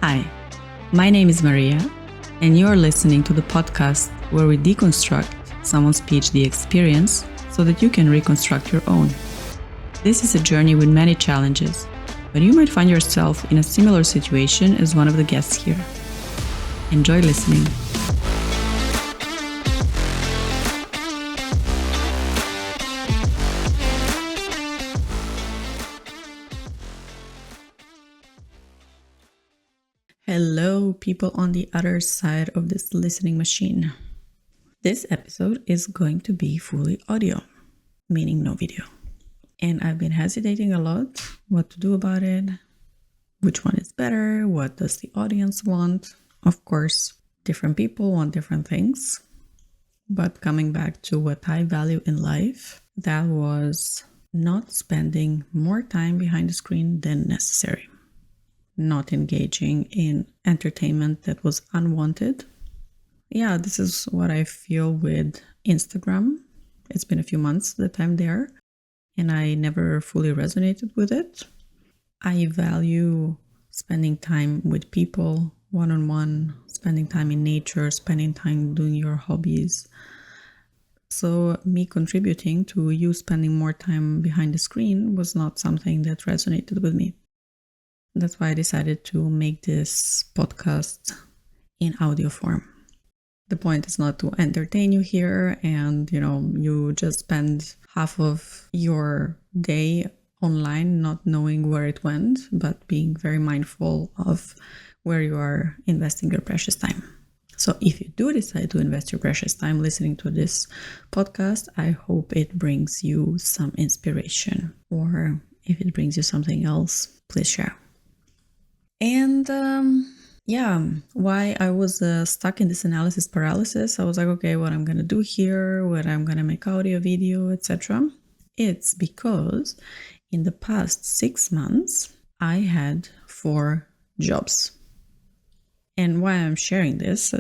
Hi, my name is Maria, and you're listening to the podcast where we deconstruct someone's PhD experience so that you can reconstruct your own. This is a journey with many challenges, but you might find yourself in a similar situation as one of the guests here. Enjoy listening. Hello, people on the other side of this listening machine. This episode is going to be fully audio, meaning no video. And I've been hesitating a lot what to do about it, which one is better, what does the audience want. Of course, different people want different things. But coming back to what I value in life, that was not spending more time behind the screen than necessary. Not engaging in entertainment that was unwanted. Yeah, this is what I feel with Instagram. It's been a few months that I'm there, and I never fully resonated with it. I value spending time with people, one-on-one, spending time in nature, spending time doing your hobbies. So me contributing to you spending more time behind the screen was not something that resonated with me. That's why I decided to make this podcast in audio form. The point is not to entertain you here and, you just spend half of your day online not knowing where it went, but being very mindful of where you are investing your precious time. So if you do decide to invest your precious time listening to this podcast, I hope it brings you some inspiration. Or if it brings you something else, please share. And why I was stuck in this analysis paralysis, I was like, okay, what I'm going to do here, what I'm going to make audio, video, etc. It's because in the past 6 months, I had 4 jobs. And why I'm sharing this,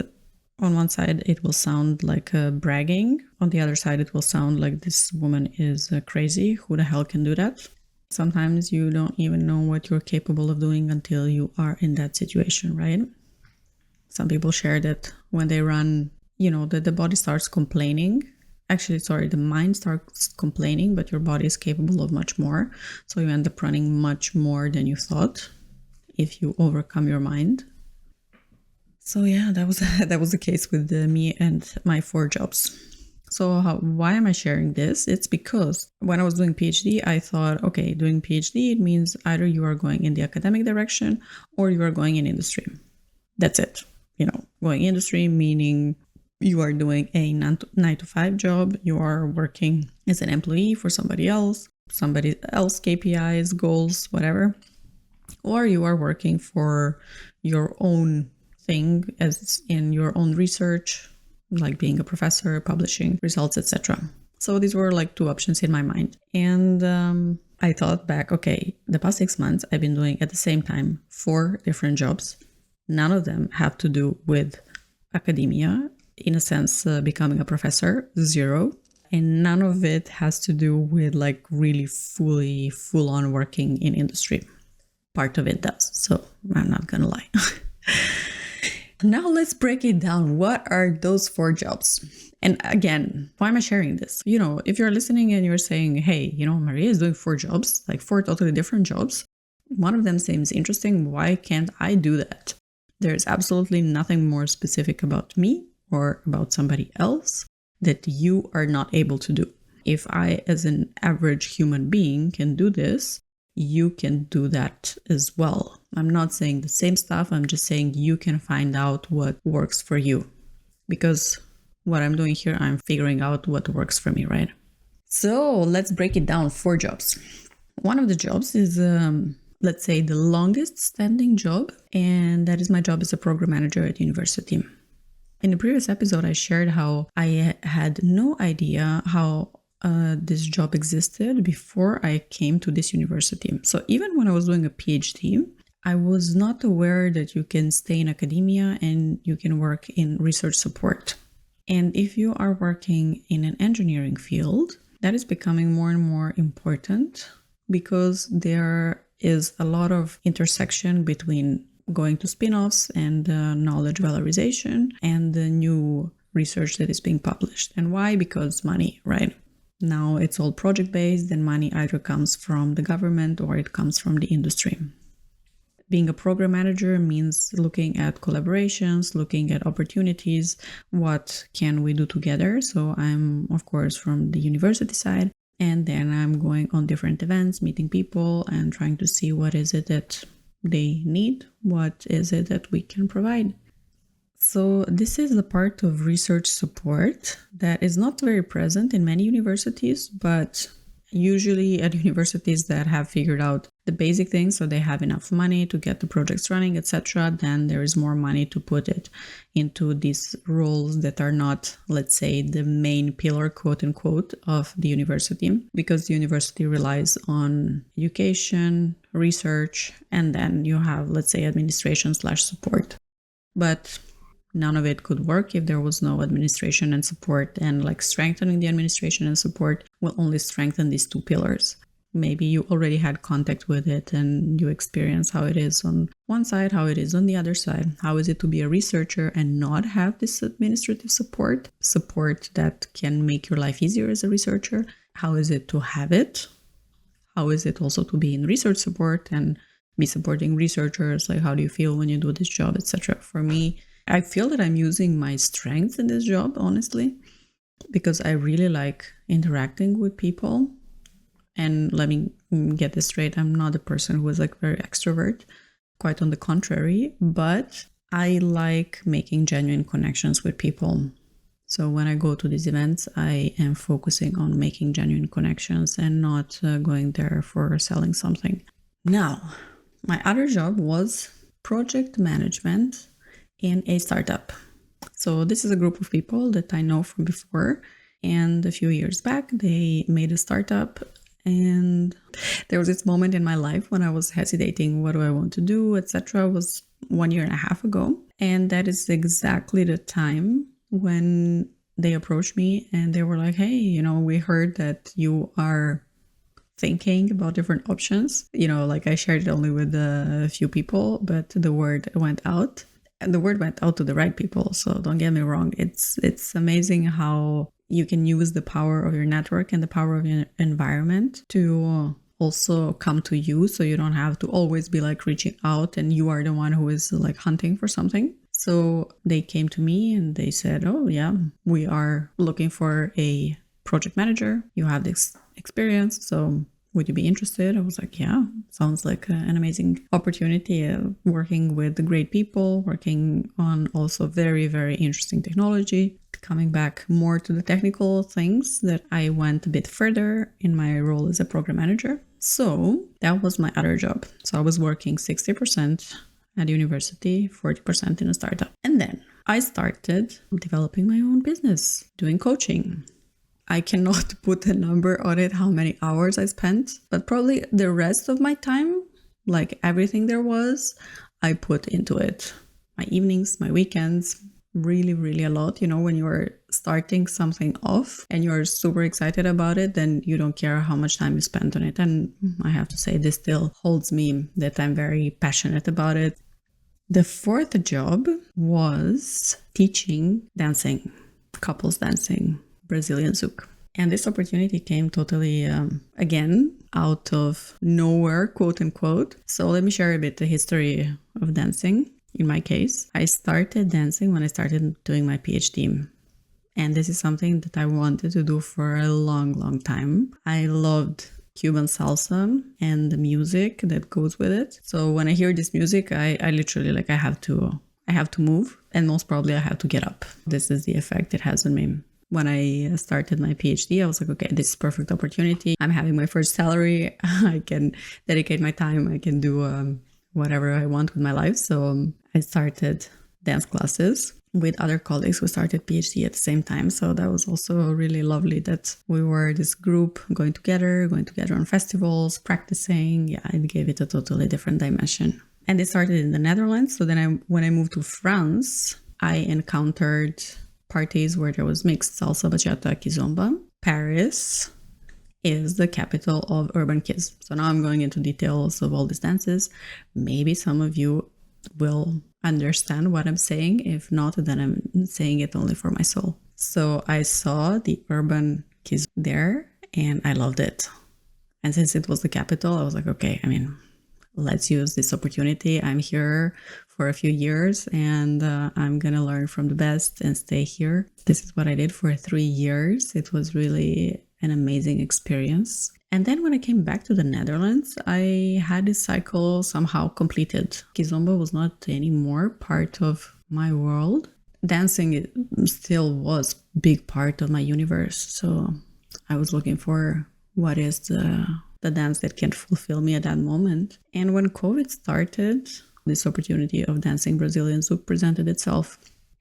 on one side, it will sound like bragging. On the other side, it will sound like this woman is crazy. Who the hell can do that? Sometimes you don't even know what you're capable of doing until you are in that situation, right? Some people share that when they run, that the body starts complaining. The mind starts complaining, but your body is capable of much more. So you end up running much more than you thought if you overcome your mind. So yeah, that was the case with me and my 4 jobs. So why am I sharing this? It's because when I was doing PhD, I thought, okay, doing PhD, it means either you are going in the academic direction or you are going in industry. That's it. Going industry, meaning you are doing a 9-to-5 job. You are working as an employee for somebody else KPIs, goals, whatever. Or you are working for your own thing, as in your own research, like being a professor, publishing results, etc. So these were like 2 options in my mind. And I thought back, okay, the past 6 months I've been doing at the same time 4 different jobs. None of them have to do with academia, in a sense, becoming a professor, 0. And none of it has to do with like really full-on working in industry. Part of it does, so I'm not gonna lie. Now let's break it down. What are those 4 jobs? And again, why am I sharing this? If you're listening and you're saying, hey, Maria is doing 4 jobs, like 4 totally different jobs. One of them seems interesting. Why can't I do that? There's absolutely nothing more specific about me or about somebody else that you are not able to do. If I, as an average human being, can do this, you can do that as well. I'm not saying the same stuff. I'm just saying you can find out what works for you. Because what I'm doing here, I'm figuring out what works for me, right? So let's break it down. 4 jobs. One of the jobs is, let's say, the longest standing job. And that is my job as a program manager at university. In the previous episode, I shared how I had no idea how this job existed before I came to this university. So even when I was doing a PhD, I was not aware that you can stay in academia and you can work in research support. And if you are working in an engineering field, that is becoming more and more important because there is a lot of intersection between going to spin-offs and knowledge valorization and the new research that is being published. And why? Because money, right? Now it's all project-based, and money either comes from the government or it comes from the industry. Being a program manager means looking at collaborations, looking at opportunities, what can we do together. So I'm, of course, from the university side, and then I'm going on different events, meeting people and trying to see what is it that they need, what is it that we can provide. So this is the part of research support that is not very present in many universities, but usually at universities that have figured out the basic things, so they have enough money to get the projects running, etc., then there is more money to put it into these roles that are not, let's say, the main pillar, quote unquote, of the university, because the university relies on education, research, and then you have, let's say, administration/support. But none of it could work if there was no administration and support, and like strengthening the administration and support will only strengthen these two pillars. Maybe you already had contact with it and you experience how it is on one side, how it is on the other side. How is it to be a researcher and not have this administrative support that can make your life easier as a researcher? How is it to have it? How is it also to be in research support and be supporting researchers? Like, how do you feel when you do this job, etc.? For me, I feel that I'm using my strengths in this job, honestly, because I really like interacting with people. And let me get this straight, I'm not a person who is like very extrovert, quite on the contrary, but I like making genuine connections with people. So when I go to these events, I am focusing on making genuine connections and not going there for selling something. Now, my other job was project management in a startup. So this is a group of people that I know from before, and a few years back they made a startup, and there was this moment in my life when I was hesitating, what do I want to do, etc. It was 1.5 years ago, and that is exactly the time when they approached me and they were like, hey, we heard that you are thinking about different options. Like I shared it only with a few people, but the word went out. And the word went out to the right people. So don't get me wrong. It's amazing how you can use the power of your network and the power of your environment to also come to you. So you don't have to always be like reaching out and you are the one who is like hunting for something. So they came to me and they said, oh yeah, we are looking for a project manager. You have this experience. So would you be interested? I was like, yeah, sounds like an amazing opportunity, working with great people, working on also very, very interesting technology. Coming back more to the technical things, that I went a bit further in my role as a program manager. So that was my other job. So I was working 60% at university, 40% in a startup. And then I started developing my own business, doing coaching. I cannot put a number on it, how many hours I spent, but probably the rest of my time, like everything there was, I put into it. My evenings, my weekends, really, really a lot. When you're starting something off and you're super excited about it, then you don't care how much time you spend on it. And I have to say, this still holds me, that I'm very passionate about it. The fourth job was teaching dancing, couples dancing, Brazilian zouk. And this opportunity came totally, again, out of nowhere, quote unquote. So let me share a bit the history of dancing. In my case, I started dancing when I started doing my PhD. And this is something that I wanted to do for a long, long time. I loved Cuban salsa and the music that goes with it. So when I hear this music, I literally I have to move, and most probably I have to get up. This is the effect it has on me. When I started my PhD, I was like, okay, this is perfect opportunity. I'm having my first salary. I can dedicate my time. I can do whatever I want with my life. So I started dance classes with other colleagues who started PhD at the same time. So that was also really lovely that we were this group going together on festivals, practicing. Yeah, it gave it a totally different dimension. And it started in the Netherlands. So then when I moved to France, I encountered parties where there was mixed salsa, bachata, kizomba. Paris is the capital of urban kids. So now I'm going into details of all these dances. Maybe some of you will understand what I'm saying. If not, then I'm saying it only for my soul. So I saw the urban kids there and I loved it. And since it was the capital, I was like, okay, let's use this opportunity. I'm here for a few years and I'm going to learn from the best and stay here. This is what I did for 3 years. It was really an amazing experience. And then when I came back to the Netherlands, I had this cycle somehow completed. Kizomba was not anymore part of my world. Dancing still was a big part of my universe. So I was looking for what is the dance that can fulfill me at that moment. And when COVID started, this opportunity of dancing Brazilian Zouk presented itself.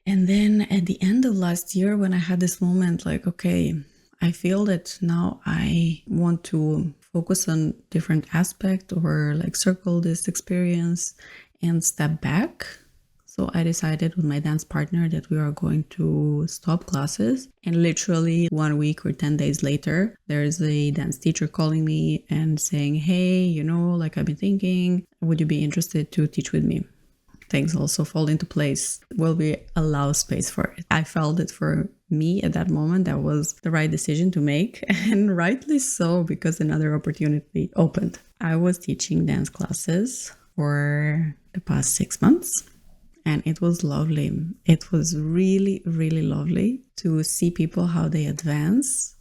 And then at the end of last year, when I had this moment like, okay, I feel that now I want to focus on different aspect or like circle this experience and step back. So I decided with my dance partner that we are going to stop classes. And literally 1 week or 10 days later, there's a dance teacher calling me and saying, hey, like I've been thinking, would you be interested to teach with me? Things also fall into place. Will we allow space for it? I felt that for me at that moment, that was the right decision to make. And rightly so, because another opportunity opened. I was teaching dance classes for the past 6 months. And it was lovely. It was really, really lovely to see people, how they advance,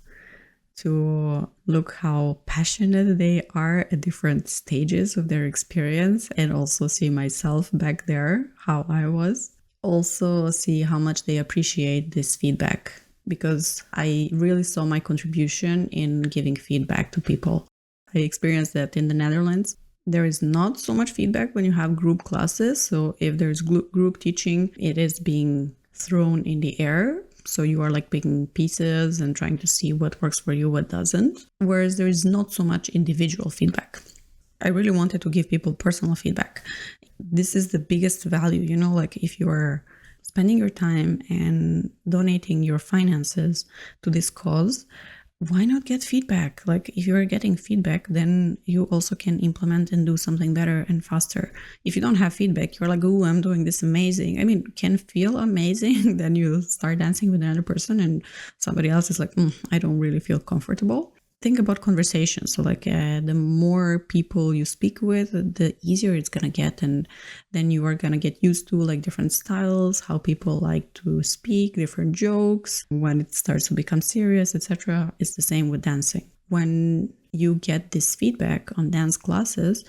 to look how passionate they are at different stages of their experience, and also see myself back there, how I was. Also see how much they appreciate this feedback, because I really saw my contribution in giving feedback to people. I experienced that in the Netherlands. There is not so much feedback when you have group classes. So if there's group teaching, it is being thrown in the air. So you are like picking pieces and trying to see what works for you, what doesn't. Whereas there is not so much individual feedback. I really wanted to give people personal feedback. This is the biggest value, like if you're spending your time and donating your finances to this cause, why not get feedback? Like if you're getting feedback, then you also can implement and do something better and faster. If you don't have feedback, you're like, oh, I'm doing this amazing. Can feel amazing. Then you start dancing with another person and somebody else is like, I don't really feel comfortable. Think about conversations. So like the more people you speak with, the easier it's going to get. And then you are going to get used to like different styles, how people like to speak, different jokes, when it starts to become serious, etc. It's the same with dancing. When you get this feedback on dance classes,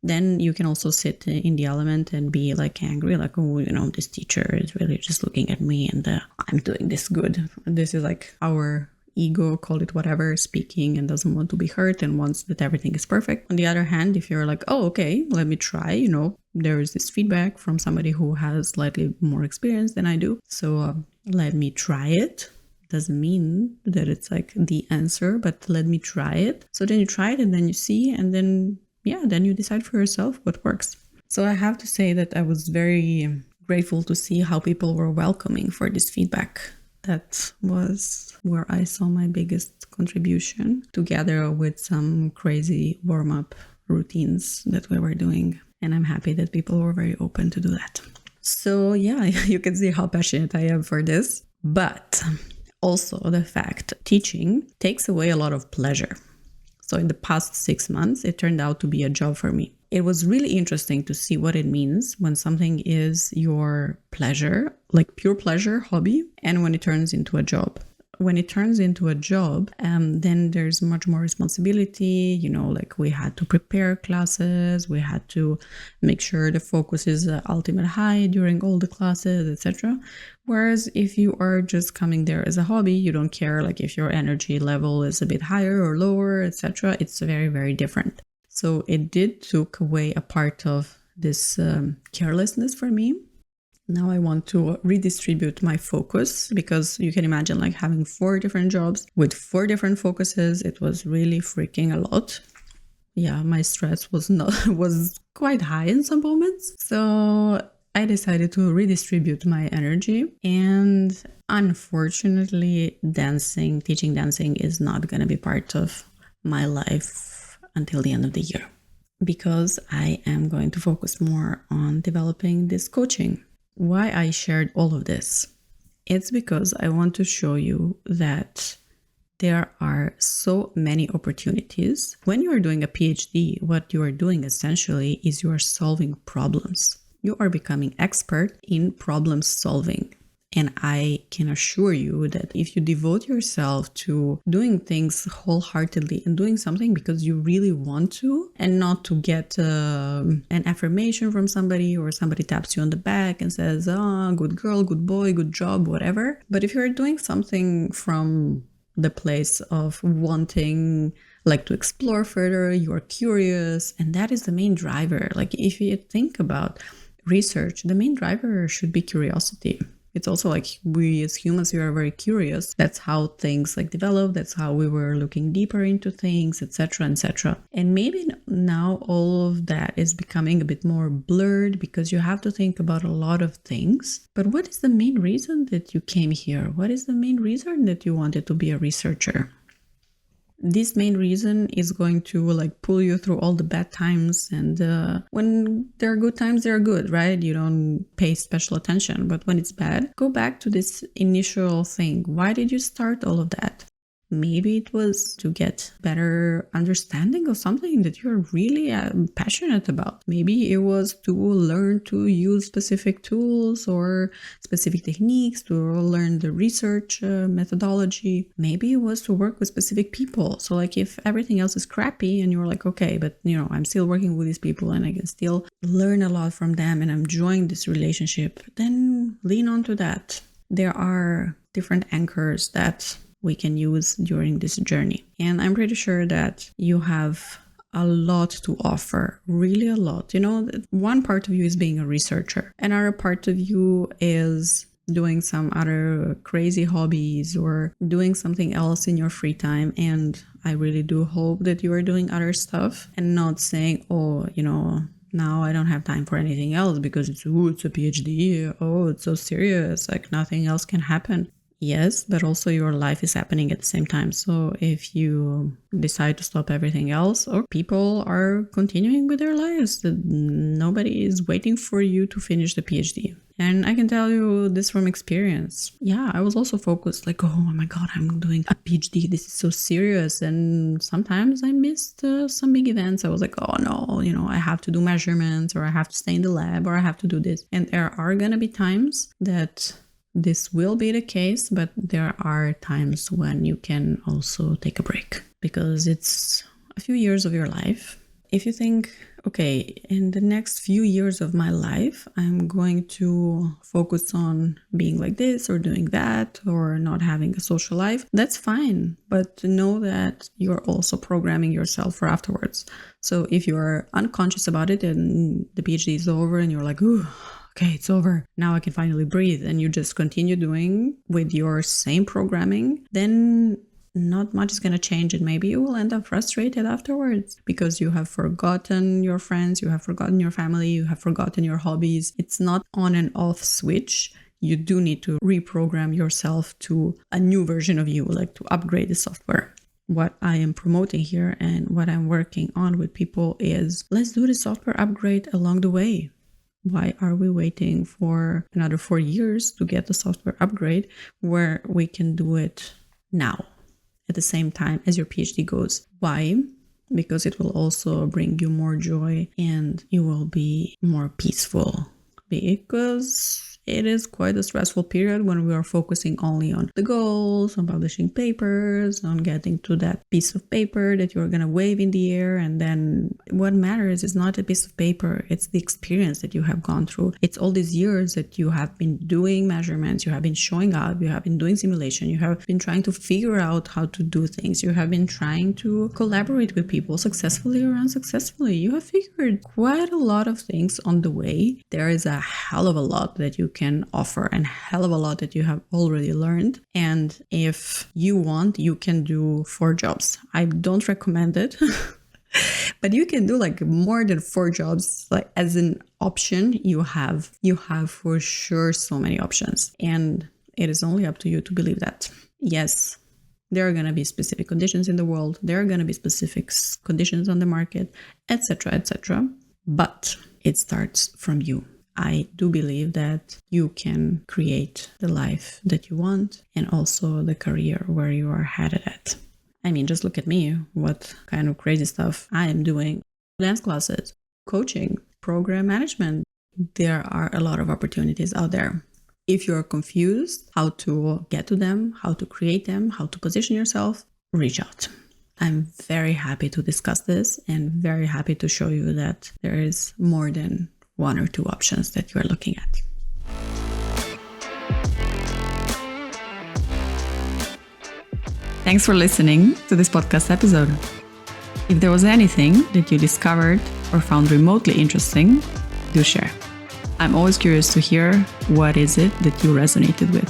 then you can also sit in the element and be like angry, like, oh, this teacher is really just looking at me and I'm doing this good. This is like our ego, call it whatever, speaking and doesn't want to be hurt and wants that everything is perfect. On the other hand, if you're like, oh, okay, let me try, there is this feedback from somebody who has slightly more experience than I do. So let me try it. Doesn't mean that it's like the answer, but let me try it. So then you try it and then you see, and then you decide for yourself what works. So I have to say that I was very grateful to see how people were welcoming for this feedback. That was where I saw my biggest contribution, together with some crazy warm-up routines that we were doing. And I'm happy that people were very open to do that. So yeah, you can see how passionate I am for this. But also the fact teaching takes away a lot of pleasure. So in the past 6 months, it turned out to be a job for me. It was really interesting to see what it means when something is your pleasure, like pure pleasure, hobby, and when it turns into a job. When it turns into a job, then there's much more responsibility. Like we had to prepare classes, we had to make sure the focus is ultimate high during all the classes, etc. Whereas if you are just coming there as a hobby, you don't care like if your energy level is a bit higher or lower, etc. It's very, very different. So it did took away a part of this carelessness for me. Now I want to redistribute my focus, because you can imagine like having 4 different jobs with 4 different focuses. It was really freaking a lot. Yeah, my stress was quite high in some moments. So I decided to redistribute my energy, and unfortunately teaching dancing is not going to be part of my life until the end of the year. Because I am going to focus more on developing this coaching. Why I shared all of this? It's because I want to show you that there are so many opportunities. When you are doing a PhD, what you are doing essentially is you are solving problems. You are becoming expert in problem solving. And I can assure you that if you devote yourself to doing things wholeheartedly and doing something because you really want to, and not to get an affirmation from somebody, or somebody taps you on the back and says, oh, good girl, good boy, good job, whatever. But if you're doing something from the place of wanting, like, to explore further, you're curious, and that is the main driver. Like, if you think about research, the main driver should be curiosity. It's also like we as humans, we are very curious. That's how things like develop. That's how we were looking deeper into things, etc., etc. And maybe now all of that is becoming a bit more blurred because you have to think about a lot of things. But what is the main reason that you came here? What is the main reason that you wanted to be a researcher? This main reason is going to like pull you through all the bad times, and when there are good times, they're good, right? You don't pay special attention. But when it's bad, go back to this initial thing. Why did you start all of that? Maybe it was to get better understanding of something that you're really passionate about. Maybe it was to learn to use specific tools or specific techniques, to learn the research methodology. Maybe it was to work with specific people. So like if everything else is crappy and you're like, okay, but I'm still working with these people and I can still learn a lot from them and I'm enjoying this relationship, then lean on to that. There are different anchors that we can use during this journey. And I'm pretty sure that you have a lot to offer, really a lot. One part of you is being a researcher. Another part of you is doing some other crazy hobbies or doing something else in your free time. And I really do hope that you are doing other stuff and not saying, now I don't have time for anything else because it's a PhD. Oh, it's so serious. Like nothing else can happen. Yes, but also your life is happening at the same time. So if you decide to stop everything else, or people are continuing with their lives, nobody is waiting for you to finish the PhD. And I can tell you this from experience. Yeah, I was also focused like, oh my God, I'm doing a PhD. This is so serious. And sometimes I missed some big events. I was like, oh no, I have to do measurements, or I have to stay in the lab, or I have to do this. And there are going to be times that this will be the case, but there are times when you can also take a break because it's a few years of your life. If you think, okay, in the next few years of my life, I'm going to focus on being like this or doing that or not having a social life, that's fine. But know that you're also programming yourself for afterwards. So if you're unconscious about it and the PhD is over and you're like, ooh, okay, it's over. Now I can finally breathe. And you just continue doing with your same programming, then not much is going to change. And maybe you will end up frustrated afterwards because you have forgotten your friends, you have forgotten your family, you have forgotten your hobbies. It's not on and off switch. You do need to reprogram yourself to a new version of you, like to upgrade the software. What I am promoting here and what I'm working on with people is let's do the software upgrade along the way. Why are we waiting for another 4 years to get the software upgrade where we can do it now at the same time as your PhD goes? Why? Because it will also bring you more joy and you will be more peaceful, because it is quite a stressful period when we are focusing only on the goals, on publishing papers, on getting to that piece of paper that you're going to wave in the air. And then what matters is not a piece of paper. It's the experience that you have gone through. It's all these years that you have been doing measurements, you have been showing up, you have been doing simulation, you have been trying to figure out how to do things. You have been trying to collaborate with people successfully or unsuccessfully. You have figured quite a lot of things on the way. There is a hell of a lot that you can offer and hell of a lot that you have already learned. And if you want, you can do 4 jobs. I don't recommend it, but you can do like more than 4 jobs. Like as an option, you have for sure so many options, and it is only up to you to believe that. Yes, There are going to be specific conditions in the world. There are going to be specific conditions on the market, etc., etc. But it starts from you. I do believe that you can create the life that you want and also the career where you are headed at. I mean, just look at me, what kind of crazy stuff I am doing. Dance classes, coaching, program management. There are a lot of opportunities out there. If you're confused how to get to them, how to create them, how to position yourself, reach out. I'm very happy to discuss this and very happy to show you that there is more than one or two options that you are looking at. Thanks for listening to this podcast episode. If there was anything that you discovered or found remotely interesting, do share. I'm always curious to hear what is it that you resonated with.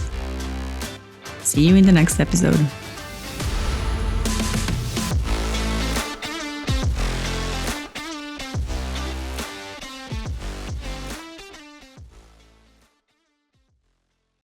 See you in the next episode.